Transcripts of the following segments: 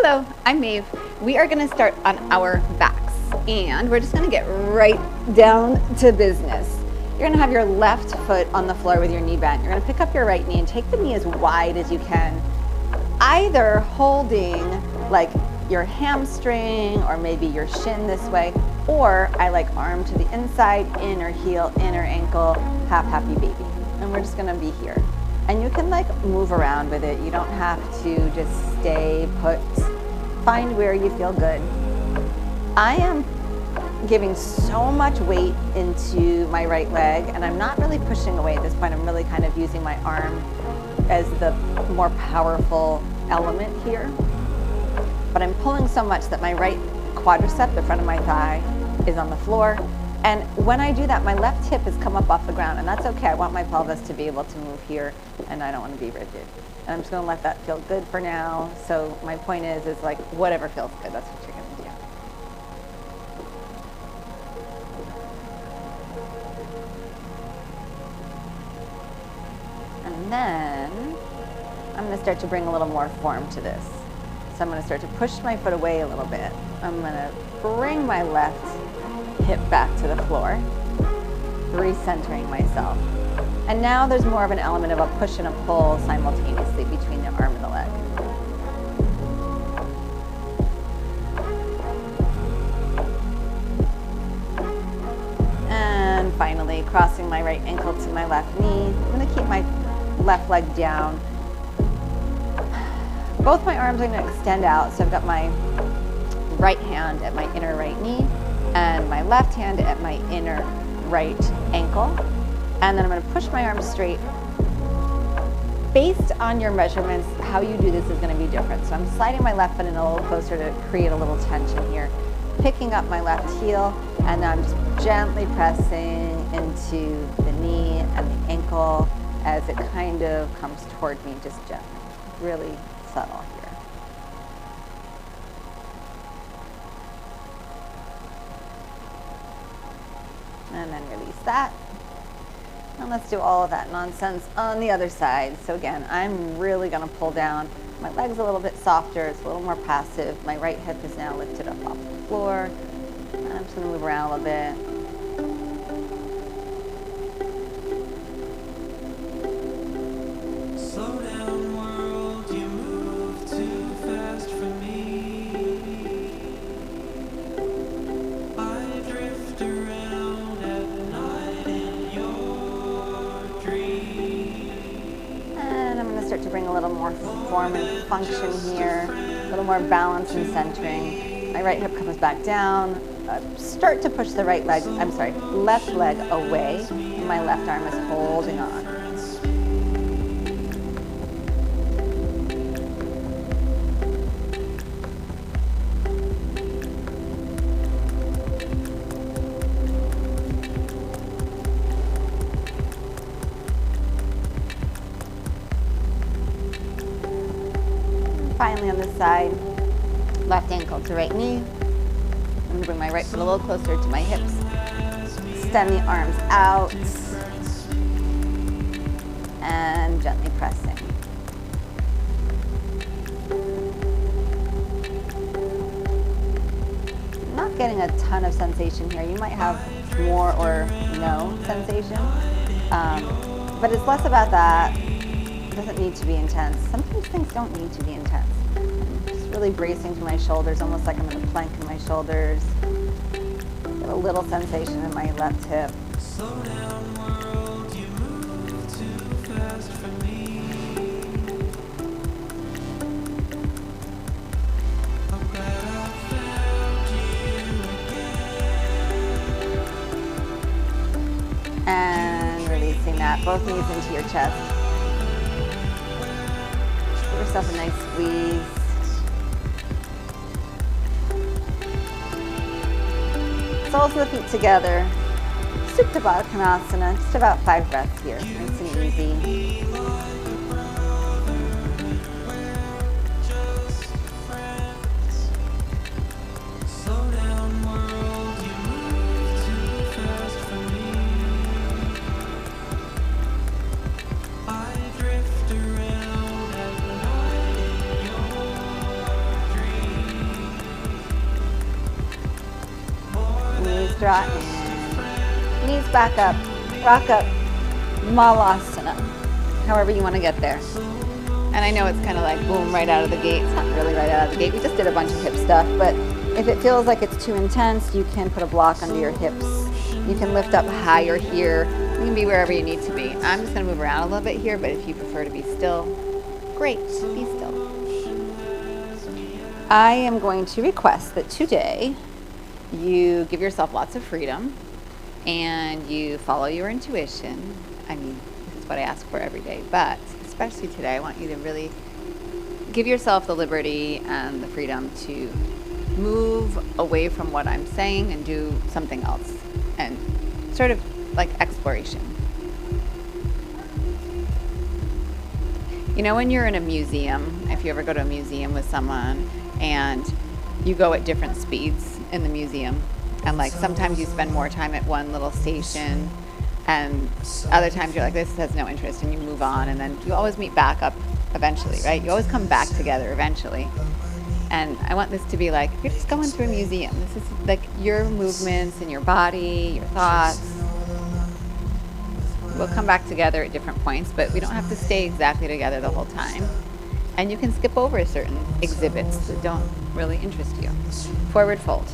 Hello, I'm Maeve. We are going to start on our backs, and we're just going to get right down to business. You're going to have your left foot on the floor with your knee bent. You're going to pick up your right knee and take the knee as wide as you can, either holding like your hamstring or maybe your shin this way, or I like arm to the inside, inner heel, inner ankle, half happy baby. And we're just going to be here. And you can like move around with it. You don't have to just stay put. Find where you feel good. I am giving so much weight into my right leg, and I'm not really pushing away at this point. I'm really kind of using my arm as the more powerful element here. But I'm pulling so much that my right quadricep, the front of my thigh, is on the floor. And when I do that, my left hip has come up off the ground, and that's okay. I want my pelvis to be able to move here, and I don't want to be rigid. And I'm just going to let that feel good for now. So my point is like whatever feels good, that's what you're going to do. And then I'm going to start to bring a little more form to this. So I'm going to start to push my foot away a little bit. I'm going to bring my left hip back to the floor, recentering myself. And now there's more of an element of a push and a pull simultaneously between the arm and the leg. And finally, crossing my right ankle to my left knee. I'm going to keep my left leg down. Both my arms are going to extend out, so I've got my right hand at my inner right knee and my left hand at my inner right ankle. And then I'm going to push my arms straight. Based on your measurements, how you do this is going to be different. So I'm sliding my left foot in a little closer to create a little tension here. Picking up my left heel, and then I'm just gently pressing into the knee and the ankle as it kind of comes toward me, just gently. Really subtle here. And then release that. And let's do all of that nonsense on the other side. So again, I'm really going to pull down. My leg's a little bit softer. It's a little more passive. My right hip is now lifted up off the floor. And I'm just going to move around a little bit. Slow down, world, you move too fast for me. I drift around at night in your dreams. And I'm going to start to bring a little more form and function here, a little more balance and centering. My right hip comes back down. Start to push the left leg away, and my left arm is holding on. Finally on this side, left ankle to right knee. I'm going to bring my right foot a little closer to my hips. Extend the arms out. And gently pressing. I'm not getting a ton of sensation here. You might have more or no sensation. But it's less about that. It doesn't need to be intense. Sometimes things don't need to be intense. Just really bracing through my shoulders, almost like I'm in a plank in my shoulders. Get a little sensation in my left hip. Slow down, world, you move too fast for me. I'm glad I found you again. And releasing that, both knees into your chest. Give yourself a nice squeeze. Soles of the feet together. Supta Baddha Konasana. Just about 5 breaths here. Nice and easy. Slow down, world, you move too fast for me. I drift around at night in your dreams. draw in, knees back up, rock up, malasana, however you want to get there. And I know it's kind of like boom, right out of the gate. It's not really right out of the gate. We just did a bunch of hip stuff, but if it feels like it's too intense, you can put a block under your hips. You can lift up higher here. You can be wherever you need to be. I'm just going to move around a little bit here, but if you prefer to be still, great, be still. I am going to request that today you give yourself lots of freedom and you follow your intuition. I mean, this is what I ask for every day, but especially today, I want you to really give yourself the liberty and the freedom to move away from what I'm saying and do something else, and sort of like exploration. You know, when you're in a museum, if you ever go to a museum with someone and you go at different speeds in the museum, and like sometimes you spend more time at one little station and other times you're like, this has no interest, and you move on, and then you always meet back up eventually, right? You always come back together eventually. And I want this to be like, you're just going through a museum. This is like your movements and your body, your thoughts. We'll come back together at different points, but we don't have to stay exactly together the whole time. And you can skip over certain exhibits that don't really interest you. Forward fold.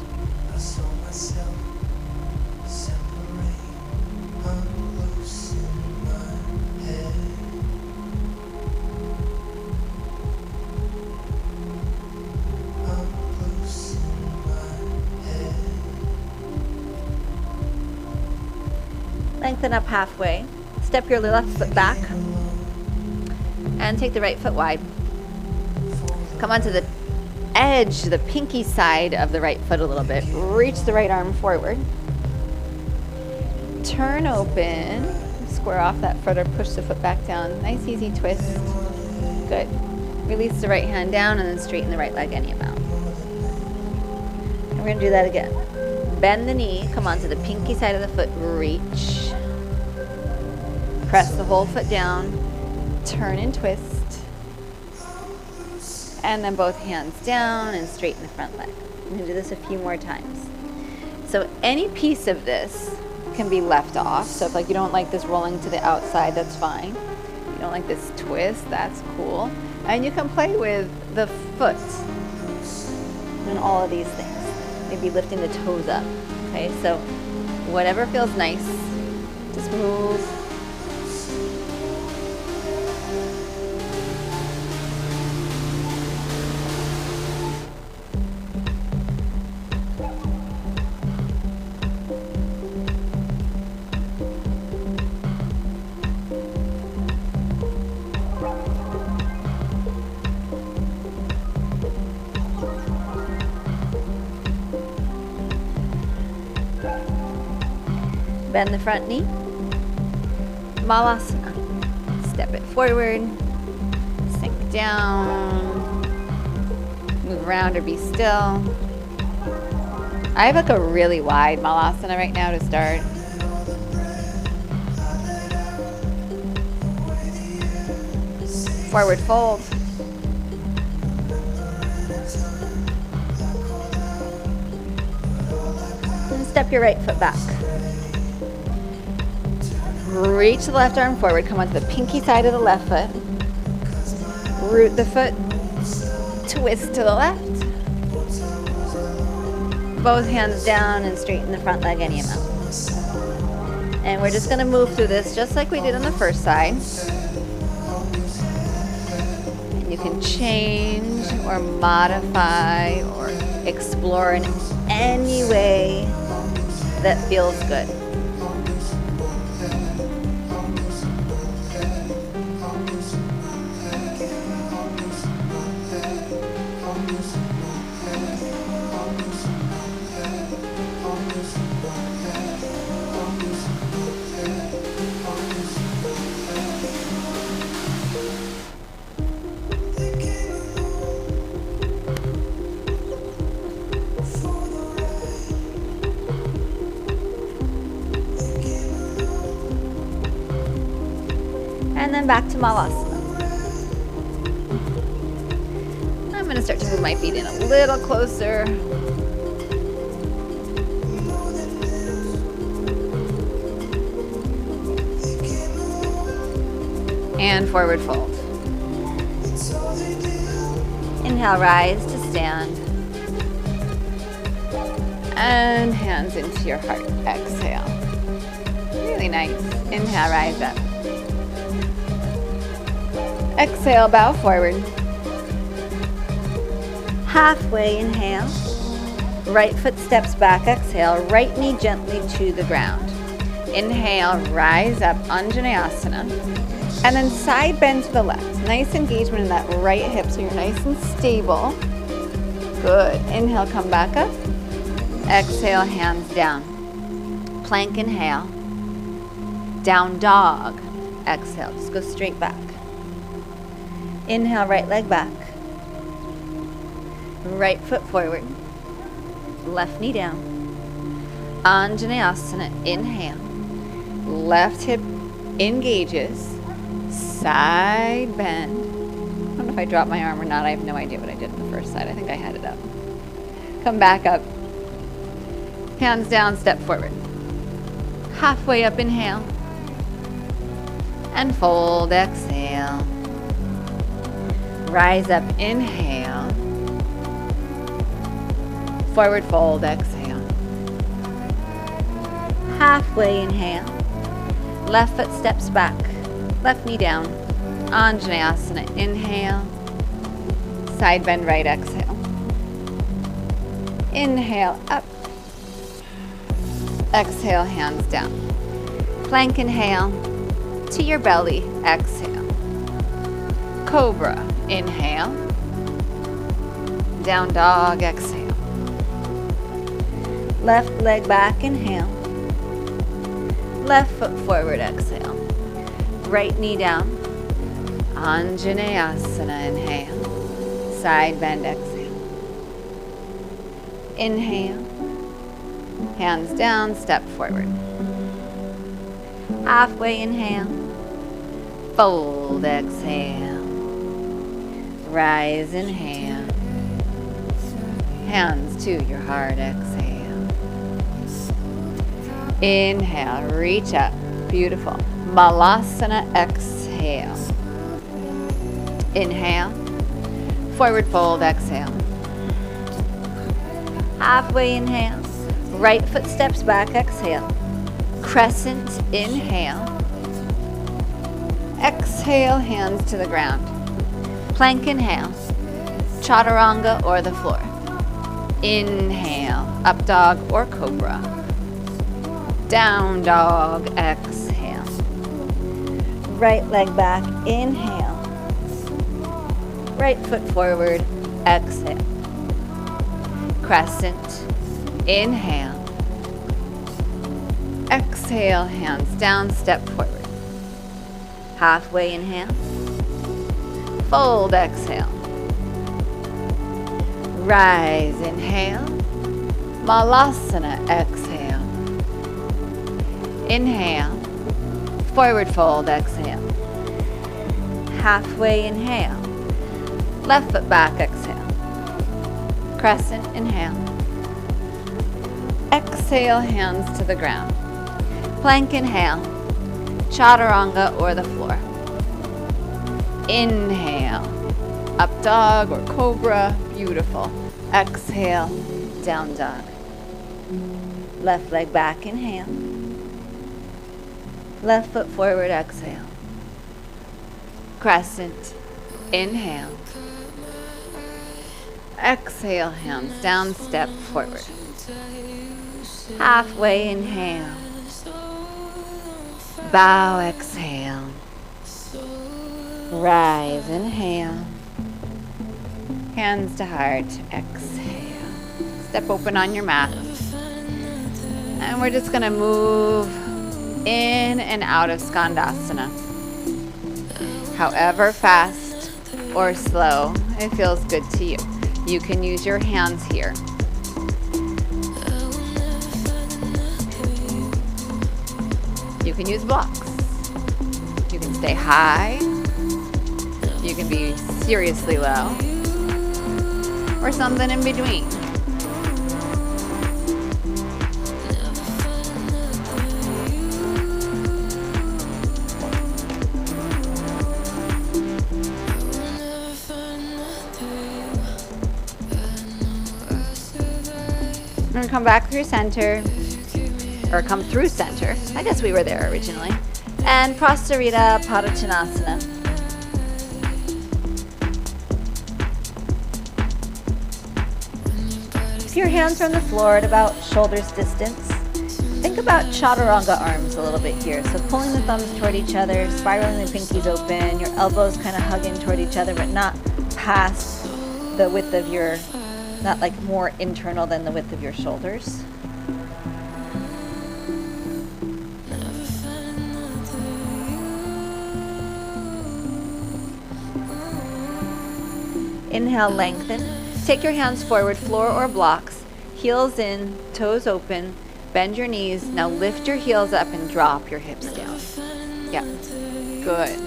Lengthen up halfway. Step your left foot back and take the right foot wide. Come onto the edge, the pinky side of the right foot a little bit. Reach the right arm forward. Turn open. Square off that foot or push the foot back down. Nice easy twist. Good. Release the right hand down and then straighten the right leg any amount. And we're going to do that again. Bend the knee. Come onto the pinky side of the foot. Reach. Press the whole foot down. Turn and twist. And then both hands down and straighten the front leg. I'm going to do this a few more times. So any piece of this can be left off. So if like you don't like this rolling to the outside, that's fine. You don't like this twist, that's cool. And you can play with the foot and all of these things. Maybe lifting the toes up. Okay, so whatever feels nice, just move. Bend the front knee. Malasana. Step it forward. Sink down. Move around or be still. I have like a really wide Malasana right now to start. Forward fold. And step your right foot back. Reach the left arm forward. Come onto the pinky side of the left foot. Root the foot. Twist to the left. Both hands down and straighten the front leg any amount. And we're just going to move through this just like we did on the first side. And you can change or modify or explore in any way that feels good. And then back to Malasana. I'm going to start to move my feet in a little closer. and forward fold. Inhale, rise to stand. And hands into your heart. Exhale. Really nice. Inhale, rise up. Exhale, bow forward. Halfway inhale. Right foot steps back, exhale. Right knee gently to the ground. Inhale, rise up, Anjaneyasana. And then side bend to the left. Nice engagement in that right hip so you're nice and stable. Good. Inhale, come back up. Exhale, hands down. Plank inhale. Down dog. Exhale, just go straight back. Inhale, right leg back. Right foot forward. Left knee down. Anjaneyasana, inhale. Left hip engages. Side bend. I don't know if I dropped my arm or not. I have no idea what I did on the first side. I think I had it up. Come back up. Hands down, step forward. Halfway up, inhale. And fold, exhale. Rise up, inhale. Forward fold, exhale. Halfway inhale. Left foot steps back. Left knee down. Anjaneyasana, inhale. Side bend right, exhale. Inhale, up. Exhale, hands down. Plank inhale. To your belly, exhale. Cobra, inhale. Down dog, exhale. Left leg back, inhale. Left foot forward, exhale. Right knee down. Anjaneyasana, inhale. Side bend, exhale. Inhale. Hands down, step forward. Halfway inhale. Fold, exhale. Rise, inhale. Hands to your heart, exhale. Inhale, reach up. Beautiful. Malasana, exhale. Inhale. Forward fold, exhale. Halfway inhale. Right foot steps back, exhale. Crescent, inhale. Exhale, hands to the ground. Plank inhale. Chaturanga or the floor. Inhale, up dog or cobra. Down dog, exhale. Right leg back, inhale. Right foot forward, exhale. Crescent, inhale. Exhale, hands down, step forward. Halfway inhale. Fold, exhale. Rise, inhale. Malasana, exhale. Inhale. Forward fold, exhale. Halfway inhale. Left foot back, exhale. Crescent, inhale. Exhale, hands to the ground. Plank inhale. Chaturanga or the floor. Inhale. Up dog or cobra. Beautiful. Exhale. Down dog. Left leg back, inhale. Left foot forward, exhale. Crescent. Inhale. Exhale, hands down, step forward. Halfway inhale. Bow, exhale. Rise, inhale. Hands to heart, exhale. Step open on your mat. And we're just gonna move in and out of Skandasana. However fast or slow it feels good to you. You can use your hands here. You can use blocks. You can stay high. You can be seriously low. Or something in between. We're gonna come back through center, or come through center. I guess we were there originally. And Prasarita Padottanasana. If your hands are on the floor at about shoulders distance, think about chaturanga arms a little bit here. So pulling the thumbs toward each other, spiraling the pinkies open, your elbows kind of hugging toward each other, but not past the width of your, not like more internal than the width of your shoulders. Inhale, lengthen. Take your hands forward, floor or blocks, heels in, toes open, bend your knees. Now lift your heels up and drop your hips down. Yeah, good.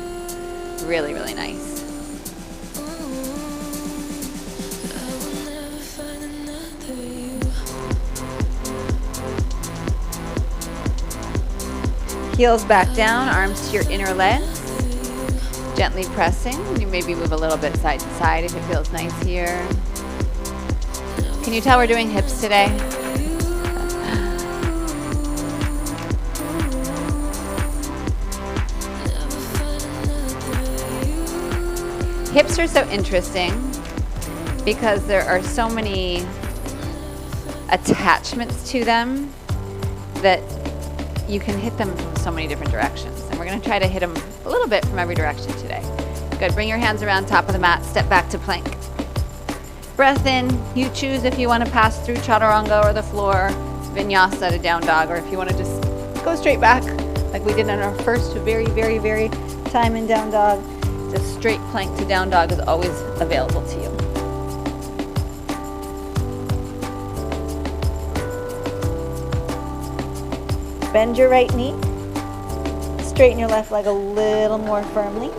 Really, really nice. Heels back down, arms to your inner legs. Gently pressing. You maybe move a little bit side to side if it feels nice here. Can you tell we're doing hips today? Hips are so interesting because there are so many attachments to them that you can hit them from so many different directions. And we're going to try to hit them a little bit from every direction today. Good. Bring your hands around top of the mat. Step back to plank. Breath in. You choose if you want to pass through chaturanga or the floor, vinyasa to down dog, or if you want to just go straight back like we did on our first very time in down dog. Just straight plank to down dog is always available to you. Bend your right knee. Straighten your left leg a little more firmly.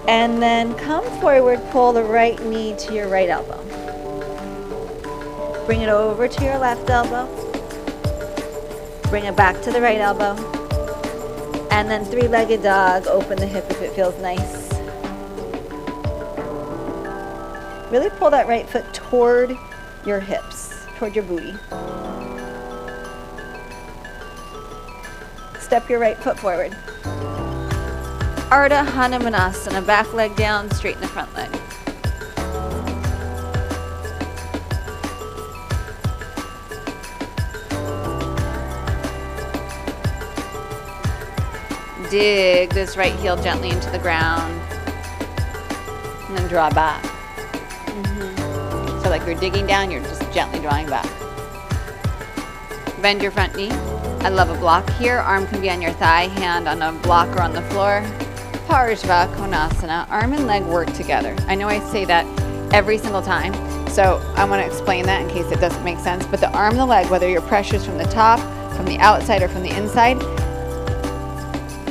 And then come forward, pull the right knee to your right elbow. Bring it over to your left elbow. Bring it back to the right elbow. And then three-legged dog, open the hip if it feels nice. Really pull that right foot toward your hips, toward your booty. Step your right foot forward. Ardha Hanumanasana, back leg down, straighten the front leg. Dig this right heel gently into the ground and then draw back. So like you're digging down, you're just gently drawing back. Bend your front knee. I love a block here. Arm can be on your thigh, hand on a block or on the floor. Parshva Konasana, arm and leg work together. I know I say that every single time, so I want to explain that in case it doesn't make sense. But the arm and the leg, whether your pressure's from the top, from the outside, or from the inside,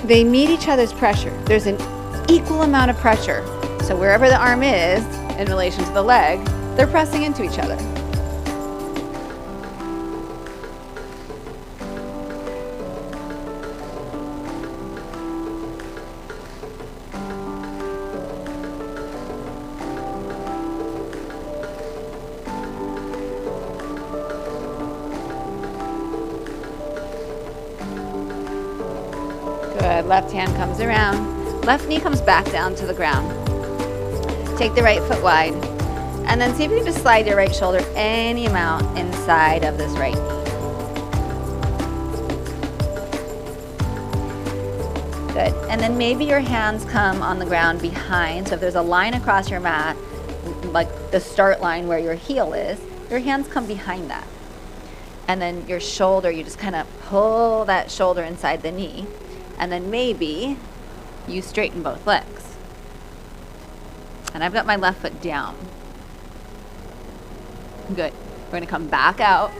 they meet each other's pressure. There's an equal amount of pressure. So wherever the arm is in relation to the leg, they're pressing into each other. Good. Left hand comes around. Left knee comes back down to the ground. Take the right foot wide. And then see if you can just slide your right shoulder any amount inside of this right knee. Good. And then maybe your hands come on the ground behind. So if there's a line across your mat, like the start line where your heel is, your hands come behind that. And then your shoulder, you just kind of pull that shoulder inside the knee. And then maybe you straighten both legs. And I've got my left foot down. Good. We're going to come back out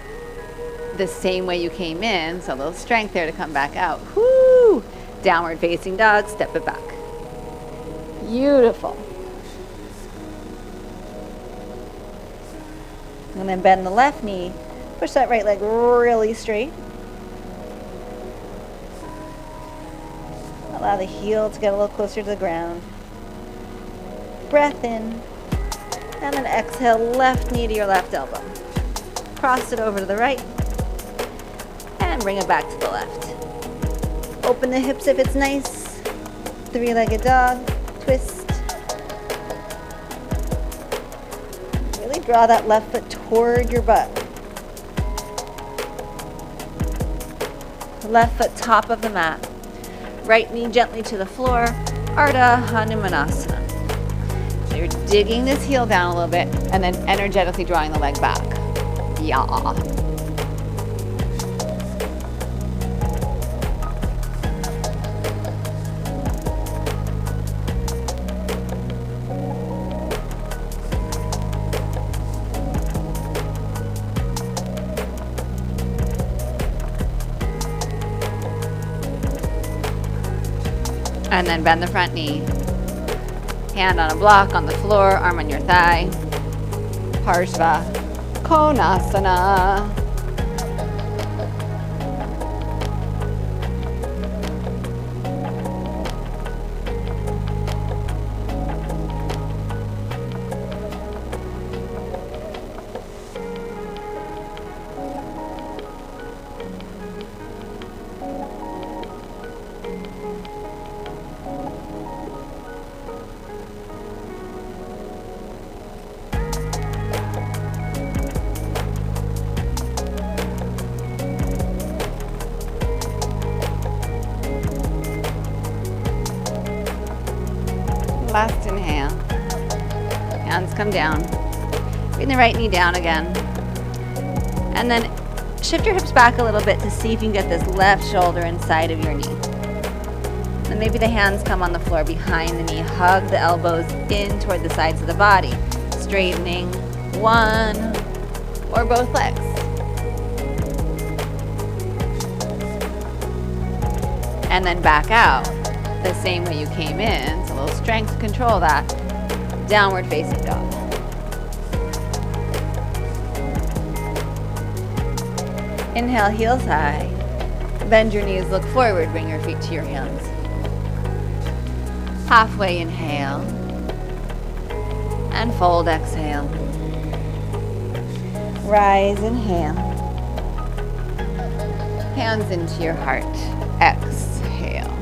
the same way you came in. So a little strength there to come back out. Whoo! Downward facing dog, step it back. Beautiful. And then bend the left knee. Push that right leg really straight. Allow the heel to get a little closer to the ground. Breath in. And then exhale, left knee to your left elbow. Cross it over to the right. And bring it back to the left. Open the hips if it's nice. Three-legged dog, twist. Really draw that left foot toward your butt. Left foot top of the mat. Right knee gently to the floor. Ardha Hanumanasana. So you're digging this heel down a little bit and then energetically drawing the leg back. Yeah. And then bend the front knee. Hand on a block on the floor, arm on your thigh. Parshva Konasana. Last inhale. Hands come down. Bring the right knee down again. And then shift your hips back a little bit to see if you can get this left shoulder inside of your knee. Then maybe the hands come on the floor behind the knee. Hug the elbows in toward the sides of the body. Straightening one or both legs. And then back out the same way you came in. So a little strength to control that. Downward facing dog. Inhale, heels high. Bend your knees, look forward, bring your feet to your hands. Halfway inhale. And fold, exhale. Rise, inhale. Hands into your heart. Exhale.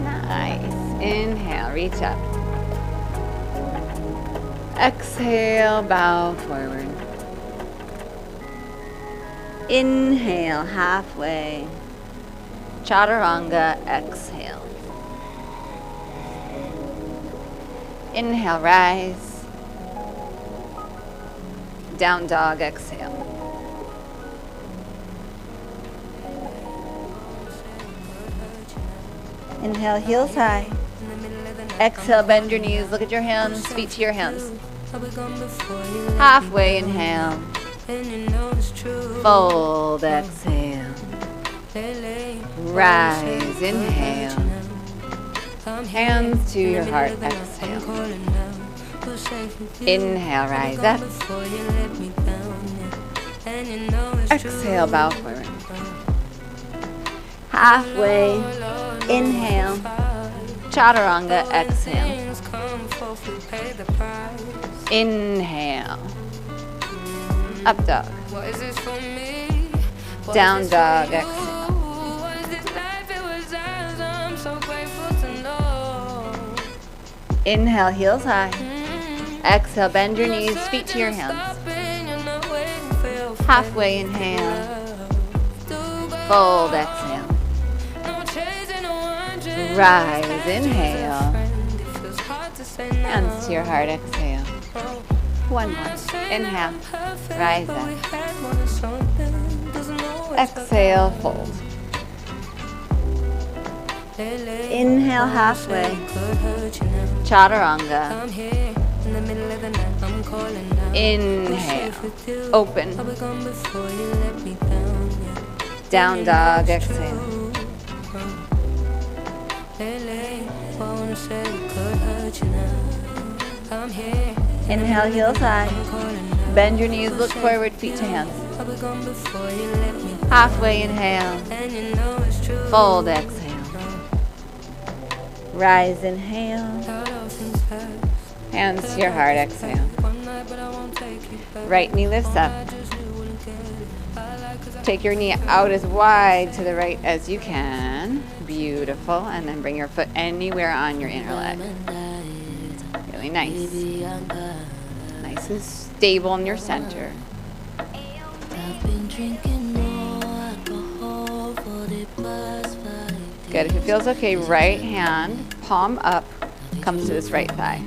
Nice. Inhale, reach up. Exhale, bow forward. Inhale, halfway. Chaturanga, exhale. Inhale, rise. Down dog, exhale. Inhale, heels high. Exhale, bend your knees, look at your hands, feet to your hands. Halfway inhale. Fold, exhale. Rise, inhale. Hands to your heart, exhale. Inhale, rise up. Exhale, bow forward. Halfway, inhale. Chaturanga, exhale. Inhale. Up dog. Down dog, exhale. Inhale, heels high. Exhale, bend your knees, feet to your hands. Halfway inhale. Fold, exhale. Rise, inhale. Hands to your heart, exhale. One more. Inhale. Rise up. Exhale, fold. Inhale, halfway. Chaturanga. Inhale. Open. Down dog, exhale. Inhale, heels high. Bend your knees, look forward, feet to hands. Halfway inhale. Fold, exhale. Rise, inhale. Hands to your heart, exhale. Right knee lifts up. Take your knee out as wide to the right as you can. Beautiful. And then bring your foot anywhere on your inner leg. Really nice. Nice and stable in your center. Good. If it feels okay, right hand, palm up, comes to this right thigh.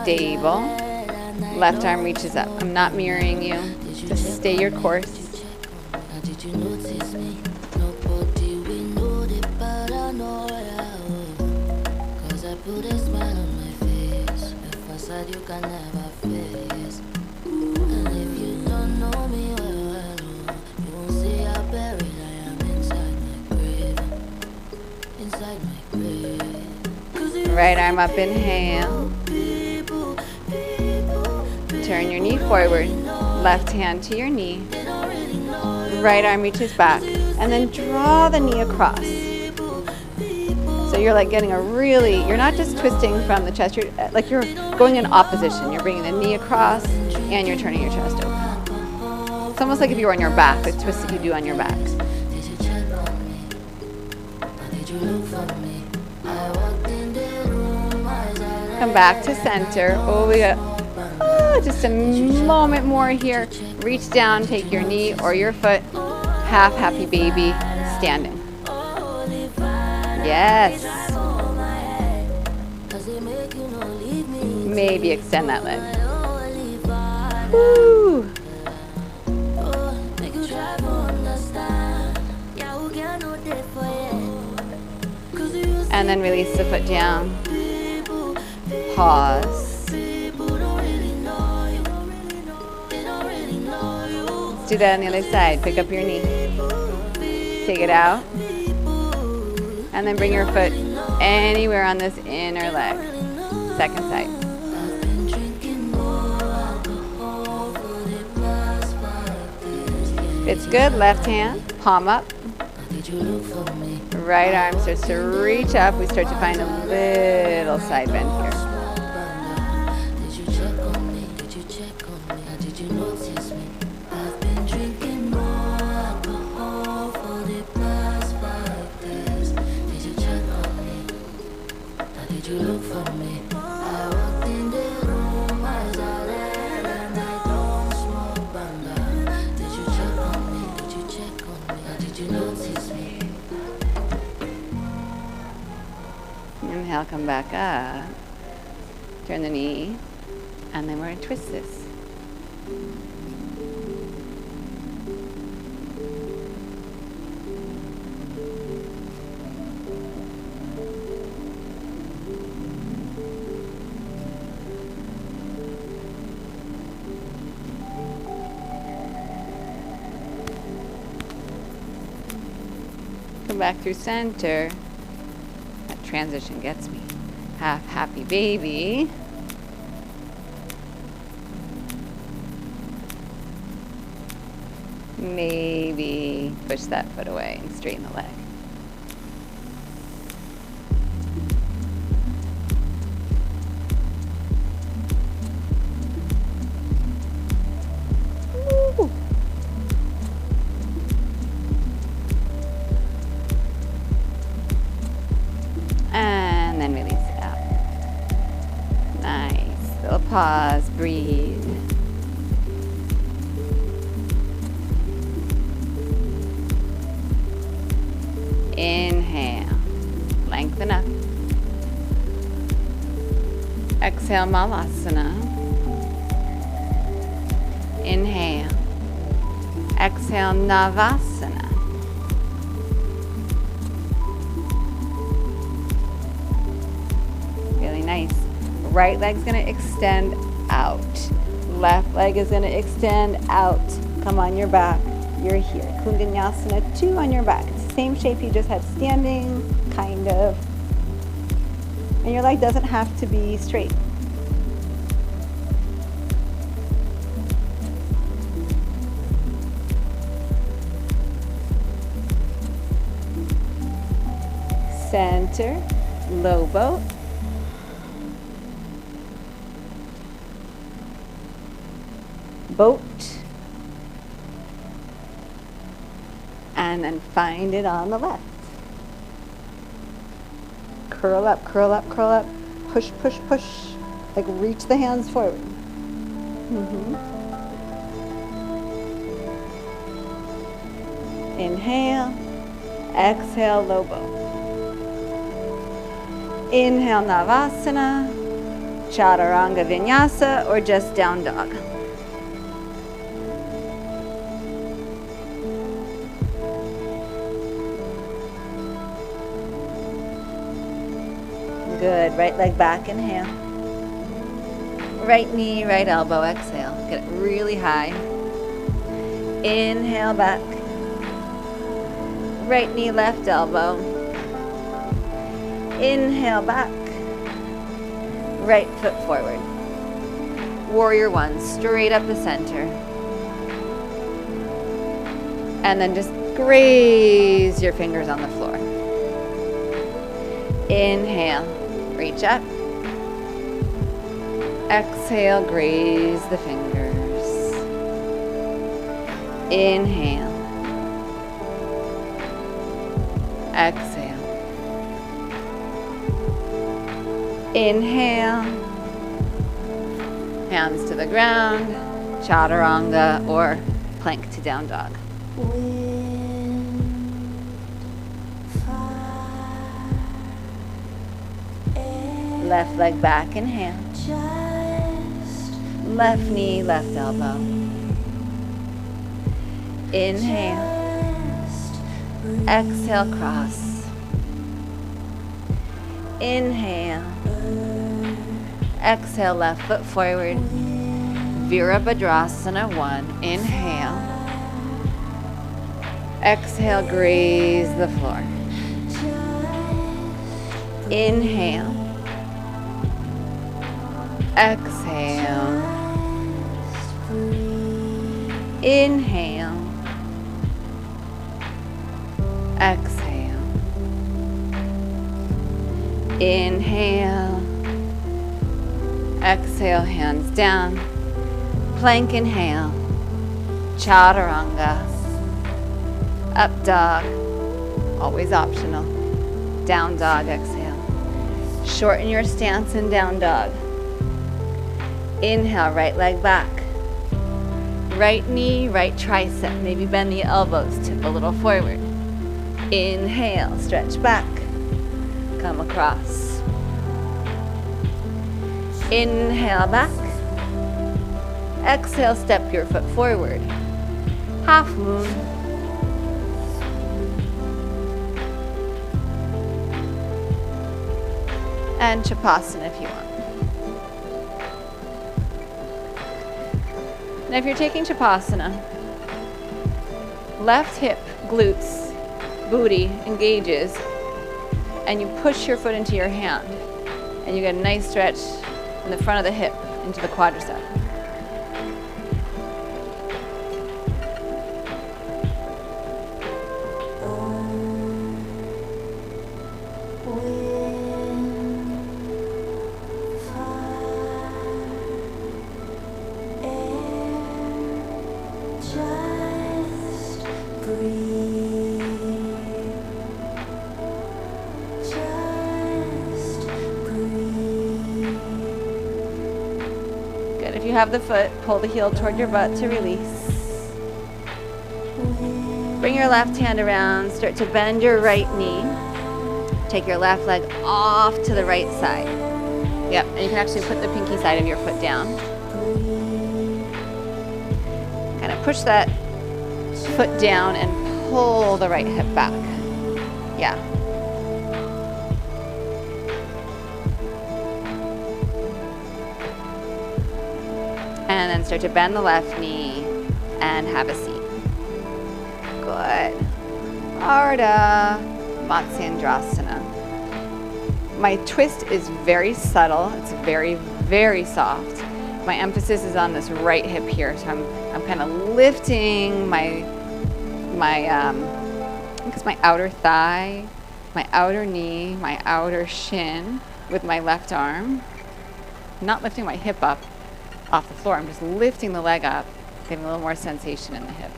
Stable. Left arm reaches up. I'm not mirroring you. Just stay your course. Right arm up, inhale. Turn your knee forward. Left hand to your knee. Right arm reaches back. And then draw the knee across. So you're like getting a really, you're not just twisting from the chest, you're like you're going in opposition. You're bringing the knee across and you're turning your chest over. It's almost like if you were on your back, the twist that you do on your back. Come back to center. Oh, we got just a moment more here. Reach down, take your knee or your foot. Half happy baby, standing. Yes. Maybe extend that leg. Woo. And then release the foot down. Pause. Let's do that on the other side. Pick up your knee. Take it out. And then bring your foot anywhere on this inner leg. Second side. If it's good, left hand, palm up. Right arm starts to reach up. We start to find a little side bend here. Inhale, come back up. Turn the knee, and then we're going to twist this. Come back through center. That transition gets me. Half happy baby. Maybe push that foot away and straighten the leg. Woo. And then release it out. Nice. Little pause, breathe. Inhale, lengthen up. Exhale, Malasana. Inhale. Exhale, Navasana. Really nice. Right leg's gonna extend out. Left leg is gonna extend out. Come on your back. You're here. Kundanyasana 2 on your back. It's the same shape you just had standing, kind of. And your leg doesn't have to be straight. Center, low boat. boat. And then find it on the left. Curl up, curl up, curl up. Push, push, push. Like reach the hands forward. Inhale, exhale, low boat. Inhale, Navasana, Chaturanga Vinyasa, or just down dog. Good, right leg back, inhale. Right knee, right elbow, exhale. Get it really high. Inhale back. Right knee, left elbow. Inhale back. Right foot forward. Warrior one, straight up the center. And then just graze your fingers on the floor. Inhale, reach up. Exhale, graze the fingers. Inhale. Exhale. Inhale. Hands to the ground. Chaturanga or plank to down dog. Left leg back, inhale. Left knee, left elbow. Inhale. Exhale, cross. Inhale. Exhale, left foot forward. Virabhadrasana 1. Inhale. Exhale, graze the floor. Inhale. Exhale. Inhale. Exhale. Inhale. Exhale, hands down. Plank, inhale. Chaturanga. Up dog. Always optional. Down dog, exhale. Shorten your stance in down dog. Inhale, right leg back. Right knee, right tricep. Maybe bend the elbows, tip a little forward. Inhale, stretch back. Come across. Inhale, back. Exhale, step your foot forward. Half moon. And Shavasana if you want. Now if you're taking Shavasana, left hip, glutes, booty engages, and you push your foot into your hand, and you get a nice stretch in the front of the hip into the quadricep. If you have the foot, pull the heel toward your butt to release. Bring your left hand around, start to bend your right knee. Take your left leg off to the right side. Yep, and you can actually put the pinky side of your foot down. Kind of push that foot down and pull the right hip back. Yeah. And then start to bend the left knee and have a seat. Good. Ardha Matsyendrasana. My twist is very subtle. It's very, very soft. My emphasis is on this right hip here. So I'm kind of lifting my outer thigh, my outer knee, my outer shin with my left arm. I'm not lifting my hip up off the floor. I'm just lifting the leg up Getting a little more sensation in the hip.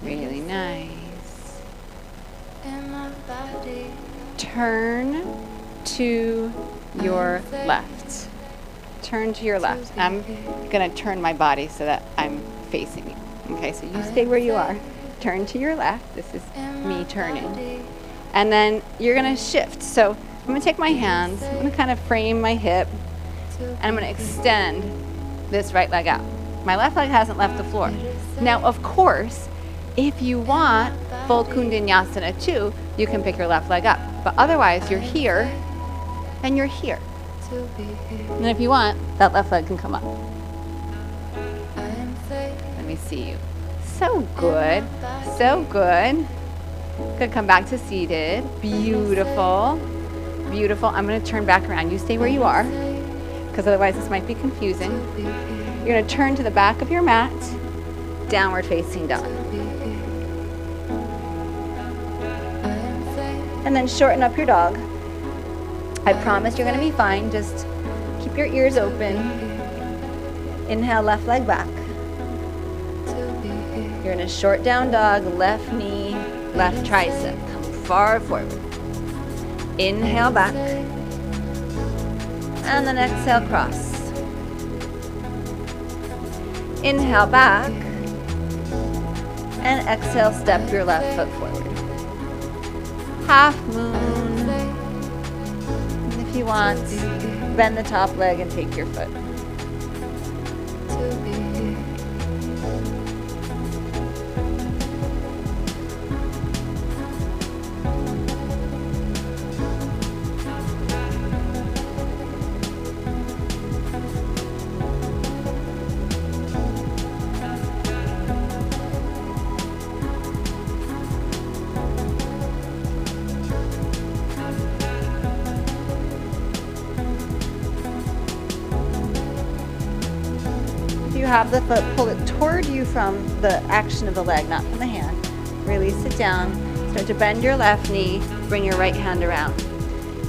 Really nice. Turn to your left. Turn to your left. I'm going to turn my body so that I'm facing you. Okay, so you stay where you are. Turn to your left. This is me turning. And then you're going to shift. So I'm going to take my hands. I'm going to kind of frame my hip. And I'm going to extend this right leg out. My left leg hasn't left the floor. Now, of course, if you want full Kundalini too, you can pick your left leg up. But otherwise, you're here, and you're here. And if you want, that left leg can come up. Let me see you. So good. So good. Good. Come back to seated. Beautiful. Beautiful. I'm going to turn back around. You stay where you are, because otherwise this might be confusing. You're going to turn to the back of your mat, downward facing dog. And then shorten up your dog. I promise you're going to be fine. Just keep your ears open. Inhale, left leg back. You're in a short down dog, left knee, left tricep. Come far forward. Inhale back. And then exhale, cross. Inhale back. And exhale, step your left foot forward. Half moon. And if you want, bend the top leg and take your foot. You have the foot, pull it toward you from the action of the leg, not from the hand. Release it down. Start to bend your left knee. Bring your right hand around.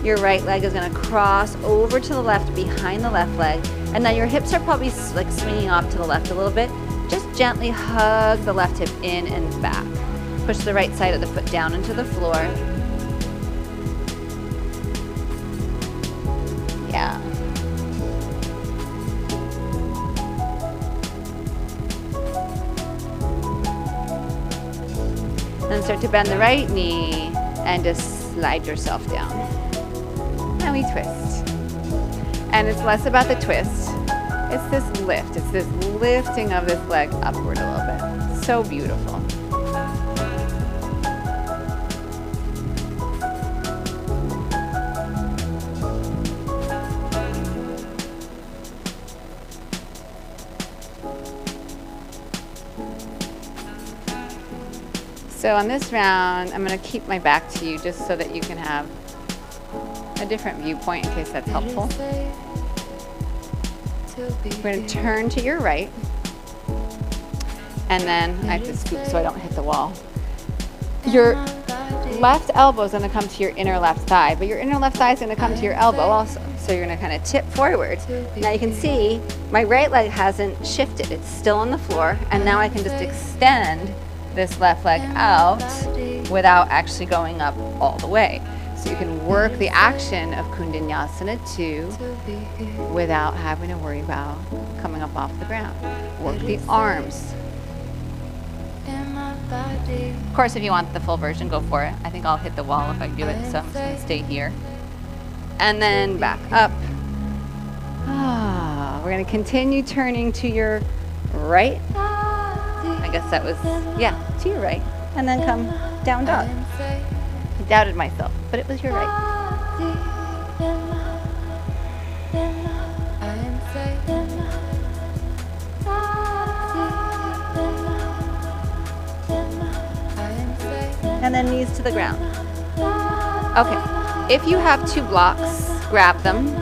Your right leg is going to cross over to the left behind the left leg. And now your hips are probably like swinging off to the left a little bit. Just gently hug the left hip in and back. Push the right side of the foot down into the floor. Yeah. Then start to bend the right knee and just slide yourself down. And we twist. And it's less about the twist. It's this lift. It's this lifting of this leg upward a little bit. So beautiful. So on this round, I'm going to keep my back to you just so that you can have a different viewpoint in case that's helpful. We're going to turn to your right. And then I have to scoop so I don't hit the wall. Your left elbow is going to come to your inner left thigh, but your inner left thigh is going to come to your elbow also. So you're going to kind of tip forward. Now you can see my right leg hasn't shifted. It's still on the floor. And now I can just extend this left leg out without actually going up all the way. So you can work the action of Kundalini 2 without having to worry about coming up off the ground. Work the arms. Of course, if you want the full version, go for it. I think I'll hit the wall if I do it, so I'm just going to stay here. And then back up. We're going to continue turning to your right. I guess that was, yeah, to your right. And then come down dog. I doubted myself, but it was your right. And then knees to the ground. Okay, if you have two blocks, grab them.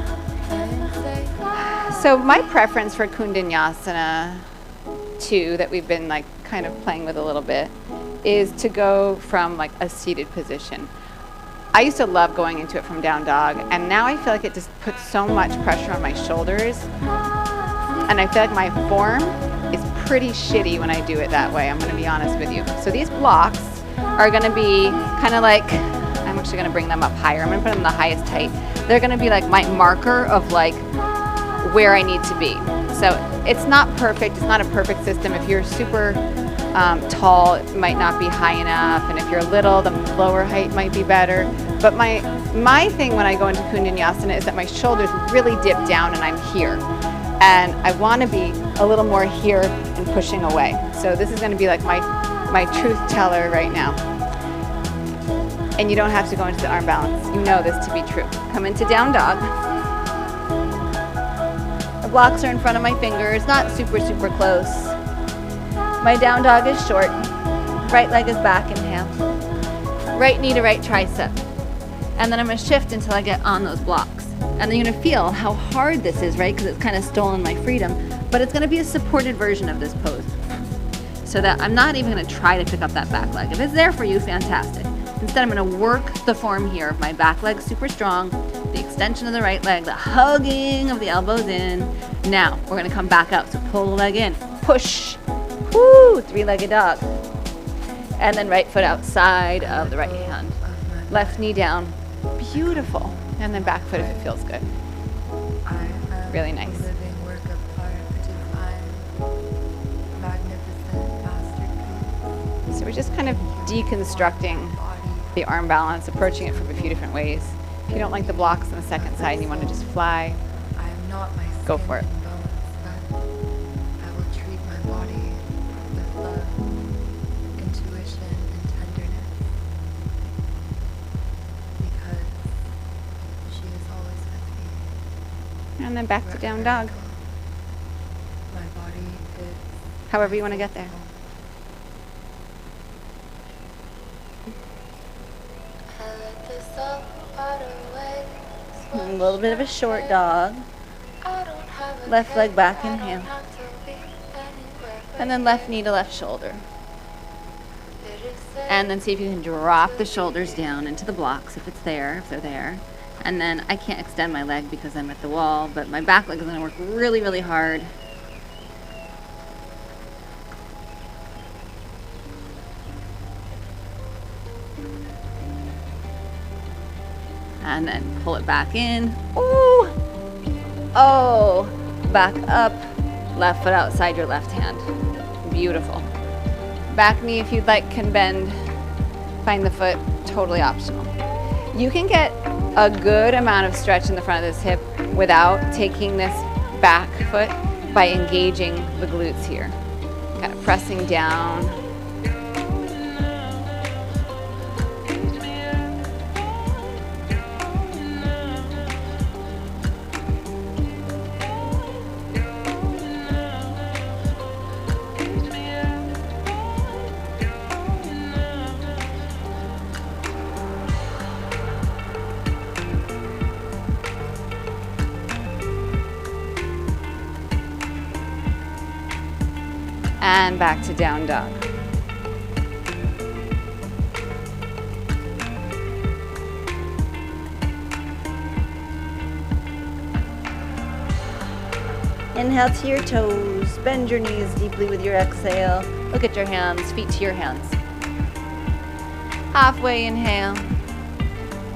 So my preference for Kundanyasana 2 that we've been like kind of playing with a little bit is to go from like a seated position. I used to love going into it from down dog, and now I feel like it just puts so much pressure on my shoulders, and I feel like my form is pretty shitty when I do it that way. I'm going to be honest with you. So these blocks are going to be kind of like, I'm actually going to bring them up higher. I'm going to put them in the highest height. They're going to be like my marker of like where I need to be. So it's not perfect. It's not a perfect system. If you're super tall, it might not be high enough, and if you're little, the lower height might be better. But my thing when I go into Kundanyasana is that my shoulders really dip down and I'm here, and I want to be a little more here and pushing away. So this is going to be like my truth teller right now. And you don't have to go into the arm balance. You know this to be true. Come into down dog. The blocks are in front of my fingers, not super close. My down dog is short. Right leg is back, inhale. Right knee to right tricep. And then I'm going to shift until I get on those blocks. And then you're going to feel how hard this is, right? Because it's kind of stolen my freedom. But it's going to be a supported version of this pose. So that I'm not even going to try to pick up that back leg. If it's there for you, fantastic. Instead, I'm going to work the form here of my back leg super strong, the extension of the right leg, the hugging of the elbows in. Now, we're going to come back out. So pull the leg in, push. Woo, three-legged dog. And then right foot outside of the right hand. Left knee down. Beautiful. And then back foot if it feels good. Really nice. So we're just kind of deconstructing the arm balance, approaching it from a few different ways. If you don't like the blocks on the second side and you want to just fly, go for it. And then back to down dog. However you want to get there. A little bit of a short dog. Left leg back, inhale. And then left knee to left shoulder. And then see if you can drop the shoulders down into the blocks if it's there, if they're there. And then I can't extend my leg because I'm at the wall, but my back leg is going to work really, really hard. And then pull it back in. Ooh! Oh! Back up. Left foot outside your left hand. Beautiful. Back knee, if you'd like, can bend. Find the foot. Totally optional. You can get a good amount of stretch in the front of this hip without taking this back foot by engaging the glutes here. Kind of pressing down. And back to down dog. Inhale to your toes. Bend your knees deeply with your exhale. Look at your hands, feet to your hands. Halfway inhale.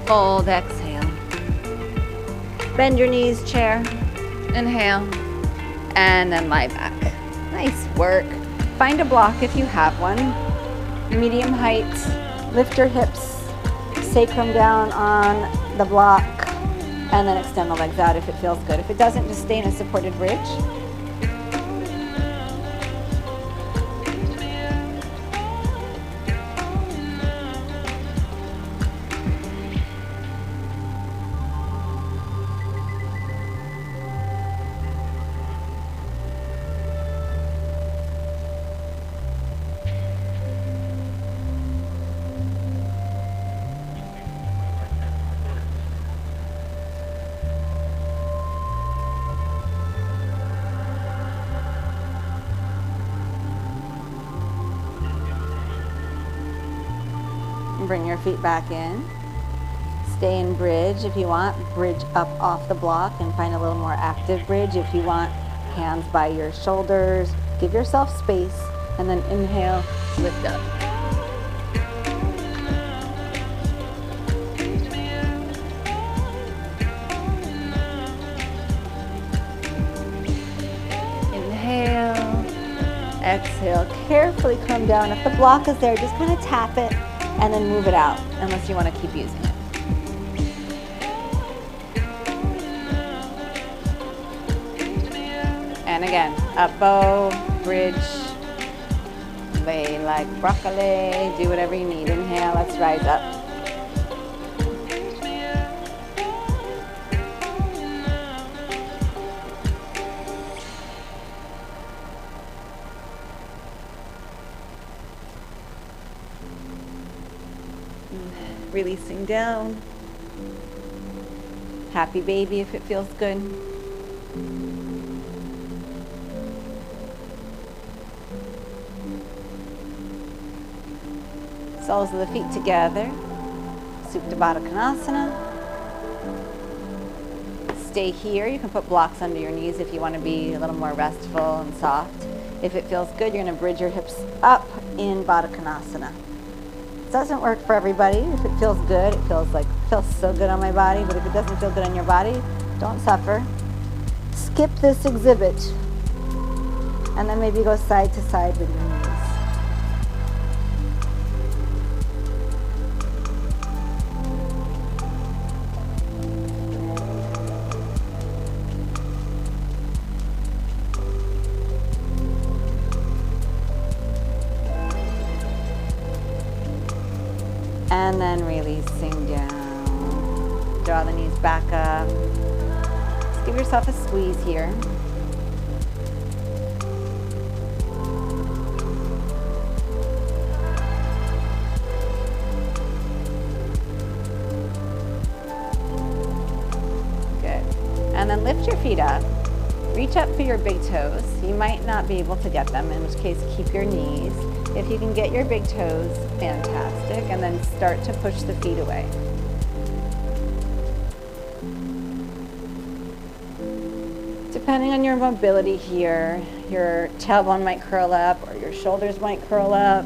Fold, exhale. Bend your knees, chair. Inhale. And then lie back. Nice work. Find a block if you have one. Medium height. Lift your hips, sacrum down on the block, and then extend the legs out if it feels good. If it doesn't, just stay in a supported bridge. Bring your feet back in. Stay in bridge if you want. Bridge up off the block and find a little more active bridge if you want. Hands by your shoulders. Give yourself space and then inhale, lift up. Inhale, exhale. Carefully come down. If the block is there, just kind of tap it and then move it out unless you want to keep using it. And again, up bow, bridge, lay like broccoli, do whatever you need. Inhale, let's rise up. Releasing down. Happy baby if it feels good. Soles of the feet together. Supta Baddha Konasana. Stay here. You can put blocks under your knees if you want to be a little more restful and soft. If it feels good, you're going to bridge your hips up in Baddha Konasana. It doesn't work for everybody. If it feels good, it feels so good on my body, but if it doesn't feel good on your body, don't suffer. Skip this exhibit and then maybe go side to side with your knees. And then releasing down. Draw the knees back up. Just give yourself a squeeze here. Good. And then lift your feet up. Reach up for your big toes. You might not be able to get them, in which case keep your knees. If you can get your big toes, fantastic, and then start to push the feet away. Depending on your mobility here, your tailbone might curl up or your shoulders might curl up,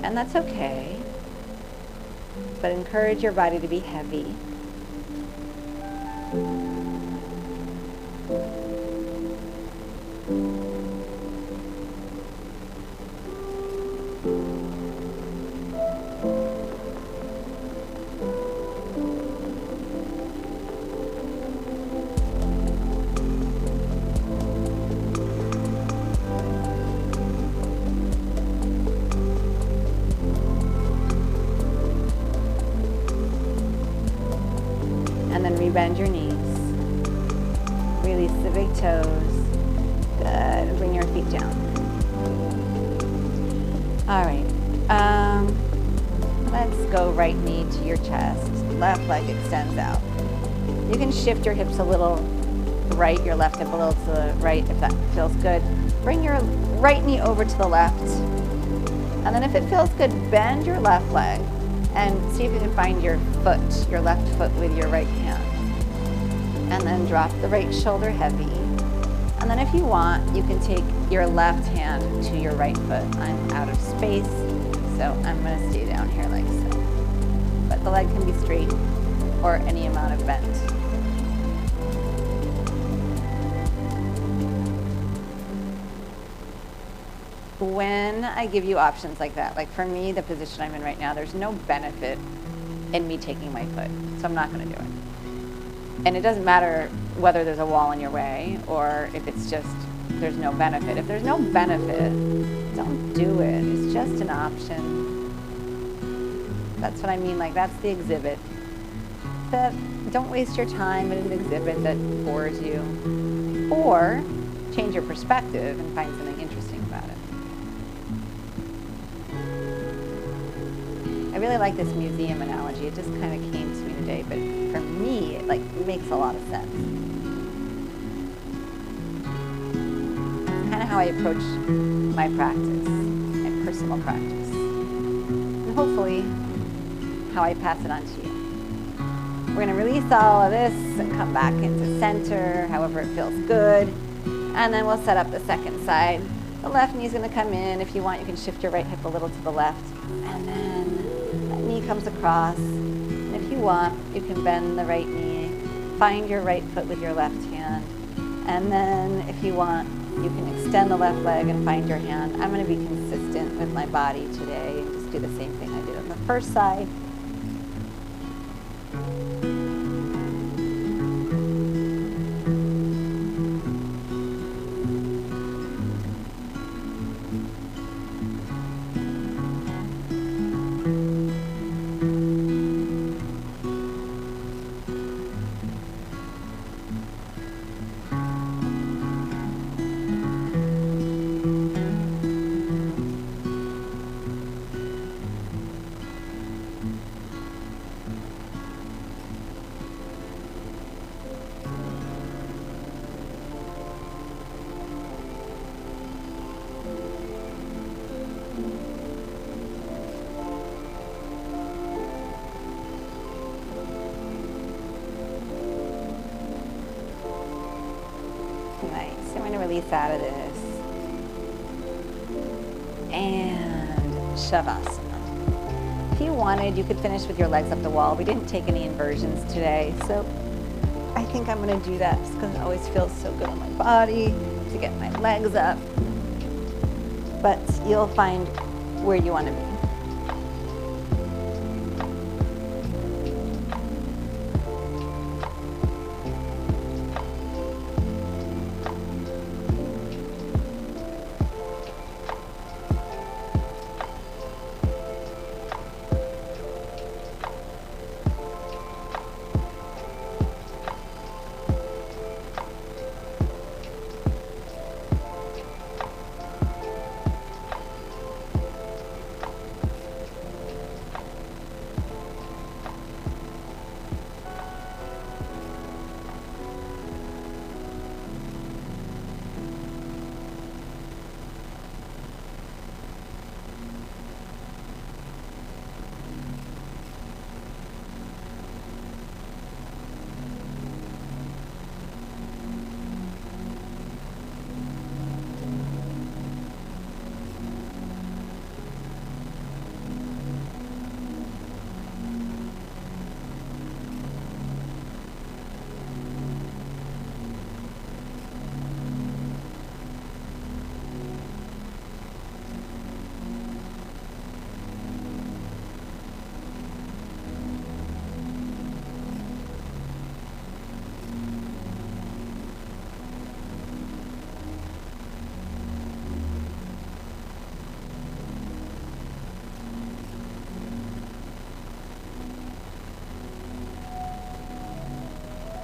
and that's okay. But encourage your body to be heavy. And then rebend your knees. Release the big toes. Good. Bring your feet down. All right. Let's go right knee to your chest. Left leg extends out. You can shift your hips a little right, your left hip a little to the right if that feels good. Bring your right knee over to the left. And then if it feels good, bend your left leg and see if you can find your foot, your left foot with your right hand. And then drop the right shoulder heavy. And then if you want, you can take your left hand to your right foot. I'm out of space, so I'm gonna stay down here like so. But the leg can be straight or any amount of bent. When I give you options like that, like for me, the position I'm in right now, there's no benefit in me taking my foot, so I'm not gonna do it. And it doesn't matter whether there's a wall in your way or if it's just, there's no benefit. If there's no benefit, don't do it. It's just an option. That's what I mean, like that's the exhibit. Don't waste your time in an exhibit that bores you. Or change your perspective and find something interesting about it. I really like this museum analogy. It just kind of came to me today, but for me, it makes a lot of sense. It's kind of how I approach my practice, my personal practice. And hopefully, how I pass it on to you. We're going to release all of this and come back into center, however it feels good. And then we'll set up the second side. The left knee is going to come in. If you want, you can shift your right hip a little to the left. And then that knee comes across. And if you want, you can bend the right knee. Find your right foot with your left hand. And then if you want, you can extend the left leg and find your hand. I'm going to be consistent with my body today and just do the same thing I did on the first side. Nice. I'm going to release out of this. And Shavasana. If you wanted, you could finish with your legs up the wall. We didn't take any inversions today, so I think I'm going to do that just because it always feels so good on my body to get my legs up. But you'll find where you want to be.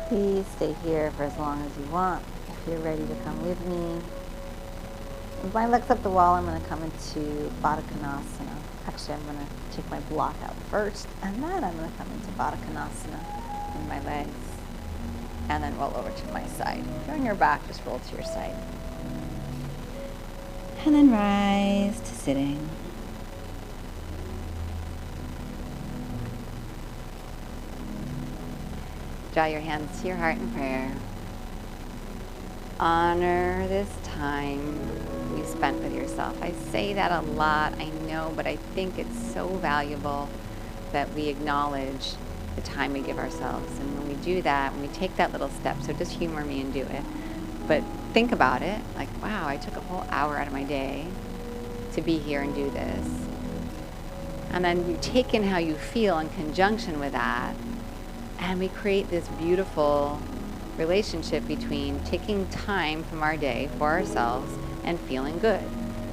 Please stay here for as long as you want. If you're ready to come with me. With my legs up the wall, I'm going to come into Baddha Konasana. Actually, I'm going to take my block out first, and then I'm going to come into Baddha Konasana with my legs, and then roll over to my side. If you're on your back, just roll to your side. And then rise to sitting. Draw your hands to your heart in prayer. Honor this time you spent with yourself. I say that a lot, I know, but I think it's so valuable that we acknowledge the time we give ourselves. And when we do that, when we take that little step, so just humor me and do it, but think about it, like, wow, I took a whole hour out of my day to be here and do this. And then you take in how you feel in conjunction with that, and we create this beautiful relationship between taking time from our day for ourselves and feeling good.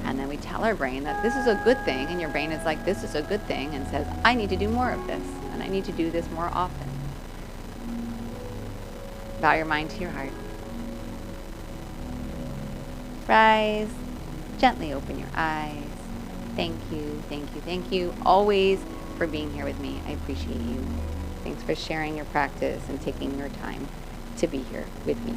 And then we tell our brain that this is a good thing, and your brain is like, this is a good thing, and says, I need to do more of this, and I need to do this more often. Bow your mind to your heart. Rise, gently open your eyes. Thank you, thank you, thank you always for being here with me. I appreciate you. Thanks for sharing your practice and taking your time to be here with me.